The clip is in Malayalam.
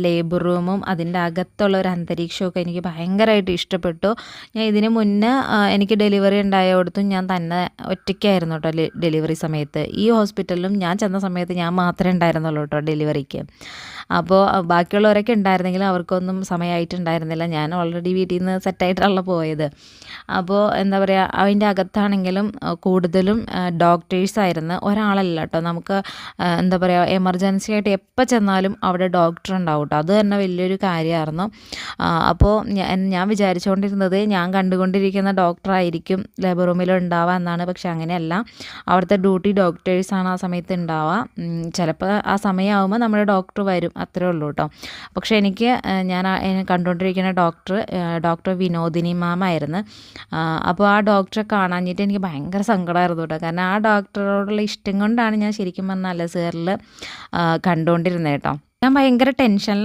ലേബർ റൂമും അതിൻ്റെ അകത്തുള്ള ഒരു അന്തരീക്ഷമൊക്കെ എനിക്ക് ഭയങ്കരമായിട്ട് ഇഷ്ടപ്പെട്ടു. ഞാൻ ഇതിന് മുന്നേ എനിക്ക് ഡെലിവറി ഉണ്ടായോടത്തും ഞാൻ തന്നെ ഒറ്റയ്ക്കായിരുന്നു കേട്ടോ ഡെലിവറി സമയത്ത്. ഈ ഹോസ്പിറ്റലിലും ഞാൻ ചെന്ന സമയത്ത് ഞാൻ മാത്രമേ ഉണ്ടായിരുന്നുള്ളൂ കേട്ടോ ഡെലിവറിക്ക്. അപ്പോൾ ബാക്കിയുള്ളവരൊക്കെ ഉണ്ടായിരുന്നെങ്കിലും അവർക്കൊന്നും സമയമായിട്ടുണ്ടായിരുന്നില്ല. ഞാൻ ഓൾറെഡി വീട്ടിൽ നിന്ന് സെറ്റായിട്ടാണല്ലോ പോയത്. അപ്പോൾ എന്താ പറയുക, അതിൻ്റെ അകത്താണെങ്കിലും കൂടുതലും ഡോക്ടേഴ്സായിരുന്നു, ഒരാളല്ല കേട്ടോ. നമുക്ക് എന്താ പറയുക, എമർജൻസി ആയിട്ട് എപ്പോൾ ചെന്നാലും അവിടെ ഡോക്ടർ ഉണ്ടാവും കേട്ടോ. അത് തന്നെ വലിയൊരു കാര്യമായിരുന്നു. അപ്പോൾ ഞാൻ വിചാരിച്ചുകൊണ്ടിരുന്നത് ഞാൻ കണ്ടുകൊണ്ടിരിക്കുന്ന ഡോക്ടറായിരിക്കും ലേബർ റൂമിൽ ഉണ്ടാവുക എന്നാണ്. പക്ഷെ അങ്ങനെയല്ല, അവിടുത്തെ ഡ്യൂട്ടി ഡോക്ടേഴ്സാണ് ആ സമയത്ത് ഉണ്ടാവുക. ചിലപ്പോൾ ആ സമയമാകുമ്പോൾ നമ്മുടെ ഡോക്ടർ വരും, അത്രേ ഉള്ളൂ കേട്ടോ. പക്ഷേ ഞാൻ കണ്ടുകൊണ്ടിരിക്കുന്ന ഡോക്ടർ വിനോദിനി മാമായിരുന്നു. അപ്പോൾ ആ ഡോക്ടറെ കാണാഞ്ഞിട്ട് എനിക്ക് ഭയങ്കര സങ്കടമായിരുന്നു കേട്ടോ. കാരണം ആ ഡോക്ടറോടുള്ള ഇഷ്ടം കൊണ്ടാണ് ഞാൻ ശരിക്കും പറഞ്ഞാൽ അലസേറിൽ കണ്ടുകൊണ്ടിരുന്നത് കേട്ടോ. ഞാൻ ഭയങ്കര ടെൻഷനിലാണ്